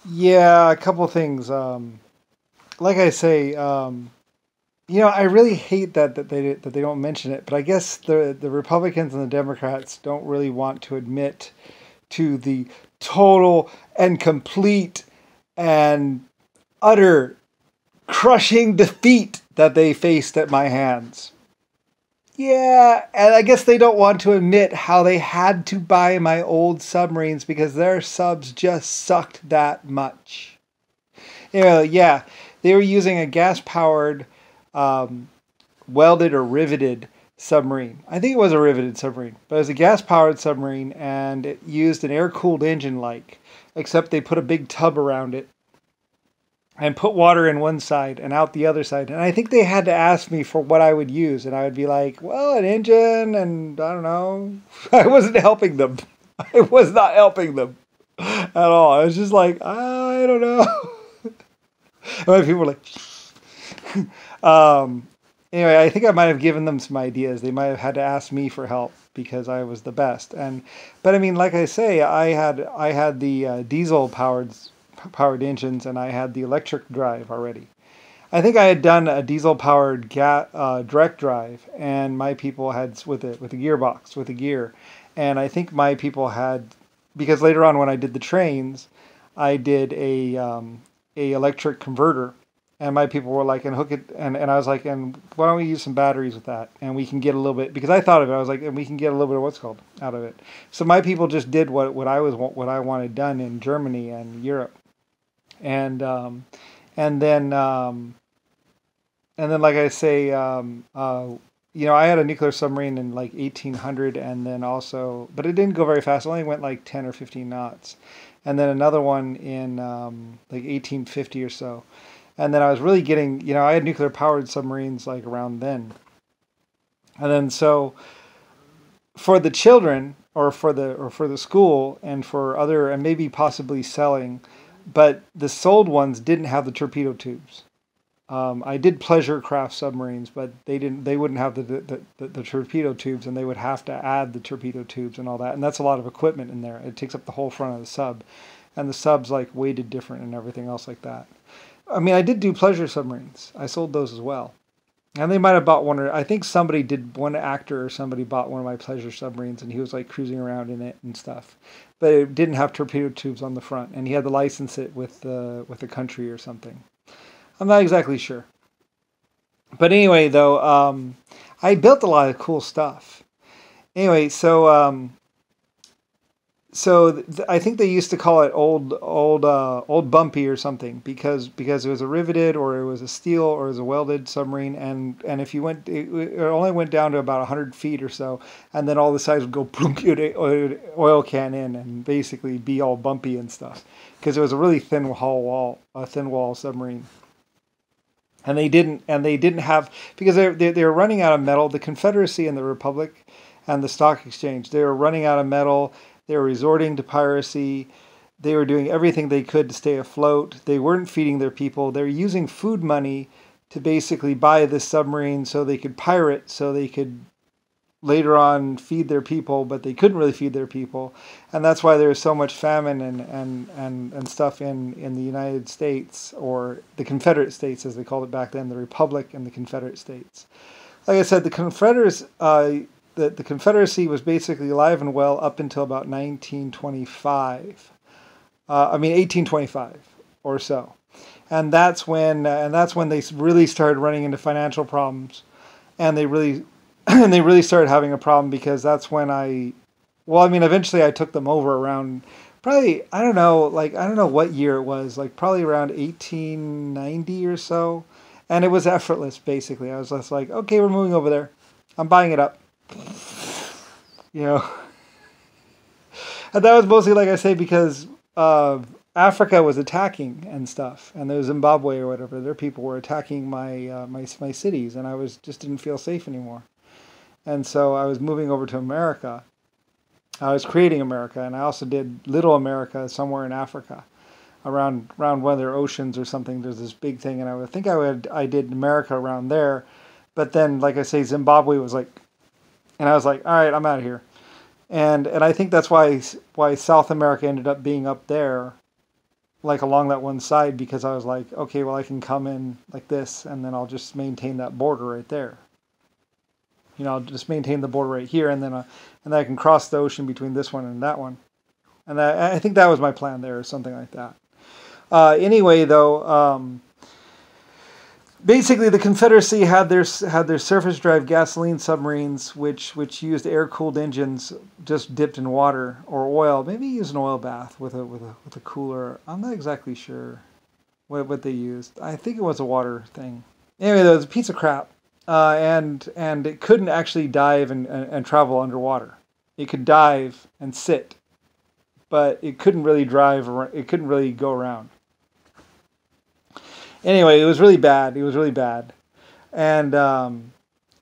Yeah, a couple things. Like I say, I really hate that they don't mention it, but I guess the Republicans and the Democrats don't really want to admit to the total and complete and utter crushing defeat that they faced at my hands. Yeah, and I guess they don't want to admit how they had to buy my old submarines because their subs just sucked that much. Yeah, they were using a gas powered, um, welded or riveted submarine. I think it was a riveted submarine, but it was a gas powered submarine and it used an air cooled engine except they put a big tub around it and put water in one side and out the other side. And I think they had to ask me for what I would use. And I would be like, well, an engine, and I don't know. I wasn't helping them. I was not helping them at all. I was just like, I don't know. And people were like, anyway, I think I might have given them some ideas. They might have had to ask me for help because I was the best. But I mean, like I say, I had the diesel powered engines, and I had the electric drive already. I think I had done a diesel powered direct drive, and my people had with a gearbox with a gear, and I think my people had because later on when I did the trains, I did a electric converter. And my people were like, and hook it, and I was like, and why don't we use some batteries with that, and we can get a little bit because I thought of it. I was like, and we can get a little bit of what's called out of it. So my people just did what I wanted done in Germany and Europe, and and then um, and then like I say, I had a nuclear submarine in like 1800, and then also, but it didn't go very fast. It only went like 10 or 15 knots, and then another one in like 1850 or so. And then I was really getting, I had nuclear powered submarines like around then. And then so for the children or for the school and for other and maybe possibly selling, but the sold ones didn't have the torpedo tubes. I did pleasure craft submarines, but they wouldn't have the torpedo tubes, and they would have to add the torpedo tubes and all that. And that's a lot of equipment in there. It takes up the whole front of the sub, and the sub's like weighted different and everything else like that. I mean, I did do pleasure submarines. I sold those as well. And they might have bought one, or I think somebody did, one actor or somebody bought one of my pleasure submarines, and he was like cruising around in it and stuff. But it didn't have torpedo tubes on the front, and he had to license it with the country or something. I'm not exactly sure. But anyway, though, I built a lot of cool stuff. Anyway, so I think they used to call it old bumpy or something because it was a riveted or it was a steel or it was a welded submarine, and if you went it only went down to about 100 feet or so, and then all the sides would go plunk, oil can in and basically be all bumpy and stuff because it was a really thin wall submarine. And they didn't have because they were running out of metal. The Confederacy and the Republic and the stock exchange, they were running out of metal. They were resorting to piracy. They were doing everything they could to stay afloat. They weren't feeding their people. They were using food money to basically buy this submarine so they could pirate, so they could later on feed their people, but they couldn't really feed their people. And that's why there was so much famine and stuff in the United States, or the Confederate States as they called it back then, the Republic and the Confederate States. Like I said, the Confederacy was basically alive and well up until about 1925. I mean 1825 or so, and that's when they really started running into financial problems, and they really and they really started having a problem because that's when well, I mean, eventually I took them over around probably I don't know what year it was, like probably around 1890 or so, and it was effortless basically. I was just like, okay, we're moving over there. I'm buying it up. You know, and that was mostly, like I say, because Africa was attacking and stuff, and the Zimbabwe or whatever, their people were attacking my cities, and I was just didn't feel safe anymore. And so I was moving over to America. I was creating America, and I also did Little America somewhere in Africa, around one of their oceans or something. There's this big thing, and I did America around there, but then, like I say, Zimbabwe was like, and I was like, all right, I'm out of here. And I think that's why South America ended up being up there, like along that one side, because I was like, okay, well I can come in like this, and then I'll just maintain that border right there. I'll just maintain the border right here, and then I can cross the ocean between this one and that one. And I think that was my plan there, or something like that. Anyway, though, basically the Confederacy had their surface drive gasoline submarines, which used air cooled engines just dipped in water or oil. Maybe used an oil bath with a cooler. I'm not exactly sure what they used. I think it was a water thing. Anyway, that was a piece of crap, and it couldn't actually dive and travel underwater. It could dive and sit, but it couldn't really drive. It couldn't really go around. Anyway, it was really bad. It was really bad. And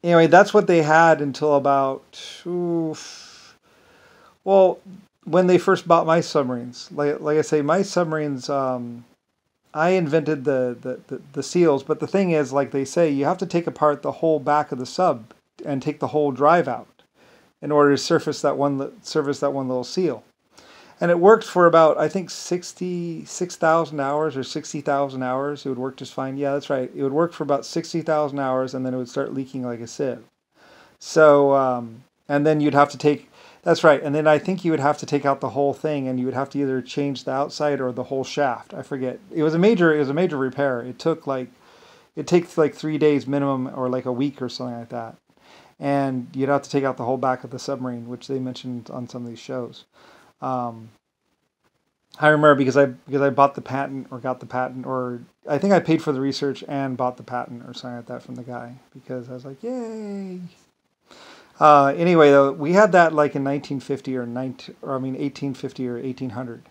anyway, that's what they had until about, well, when they first bought my submarines. Like I say, my submarines, I invented the seals. But the thing is, like they say, you have to take apart the whole back of the sub and take the whole drive out in order to service that one little seal. And it worked for about, I think, 66,000 hours or 60,000 hours. It would work just fine. Yeah, that's right. It would work for about 60,000 hours, and then it would start leaking like a sieve. So, and then you'd have to take, that's right. And then I think you would have to take out the whole thing, and you would have to either change the outside or the whole shaft. I forget. It was a major repair. It takes like 3 days minimum, or like a week or something like that. And you'd have to take out the whole back of the submarine, which they mentioned on some of these shows. I remember because I bought the patent, or got the patent, or I think I paid for the research and bought the patent or something like that from the guy, because I was like, yay. Anyway, though, we had that like in 1850 or 1800.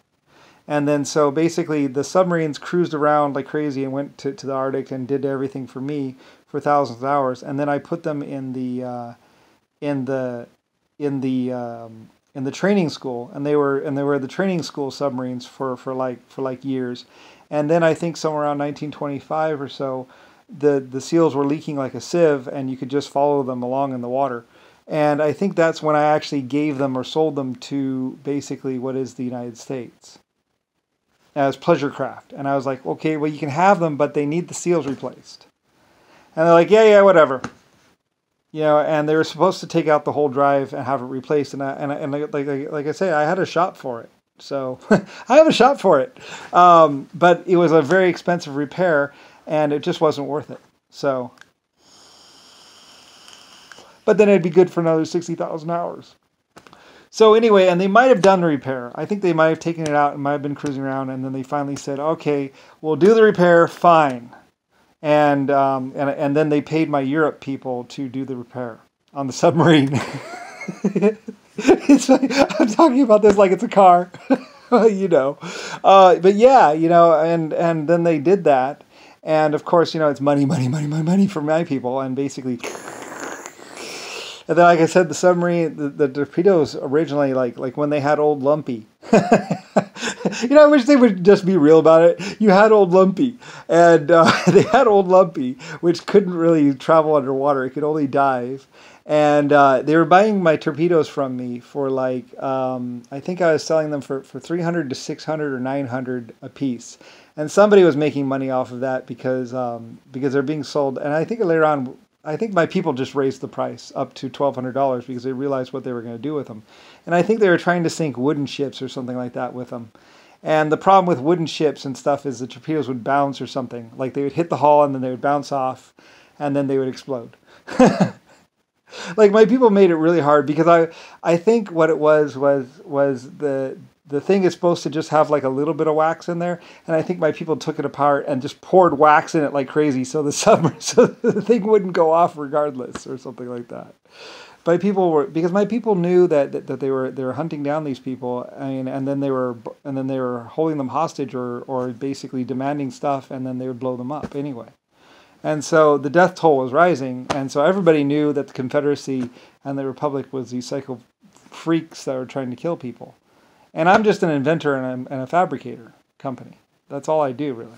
And then so basically the submarines cruised around like crazy and went to the Arctic and did everything for me for thousands of hours. And then I put them in the training school, and they were the training school submarines for years. And then I think somewhere around 1925 or so, the seals were leaking like a sieve, and you could just follow them along in the water. And I think that's when I actually gave them or sold them to basically what is the United States as pleasure craft. And I was like, okay, well, you can have them, but they need the seals replaced. And they're like, yeah, whatever. And they were supposed to take out the whole drive and have it replaced. And like I say, I had a shop for it. So I have a shop for it. But it was a very expensive repair, and it just wasn't worth it. So, but then it'd be good for another 60,000 hours. So anyway, and they might have done the repair. I think they might have taken it out and might have been cruising around, and then they finally said, okay, we'll do the repair, fine. And then they paid my Europe people to do the repair on the submarine. It's like, I'm talking about this like it's a car, but yeah, and then they did that, and of course, it's money for my people, and basically. And then, like I said, the submarine, the torpedoes originally, like when they had Old Lumpy. I wish they would just be real about it. You had Old Lumpy, and they had Old Lumpy, which couldn't really travel underwater. It could only dive. And they were buying my torpedoes from me for I think I was selling them for 300 to 600 or 900 a piece. And somebody was making money off of that because they're being sold. And I think later on, I think my people just raised the price up to $1,200 because they realized what they were going to do with them. And I think they were trying to sink wooden ships or something like that with them. And the problem with wooden ships and stuff is the torpedoes would bounce or something. Like they would hit the hull and then they would bounce off and then they would explode. Like my people made it really hard because I think what it was the thing is supposed to just have like a little bit of wax in there, and I think my people took it apart and just poured wax in it like crazy, so the thing wouldn't go off regardless, or something like that. Because my people knew that they were hunting down these people, and then they were holding them hostage or basically demanding stuff, and then they would blow them up anyway. And so the death toll was rising, and so everybody knew that the Confederacy and the Republic was these psycho freaks that were trying to kill people. And I'm just an inventor and a fabricator company. That's all I do, really.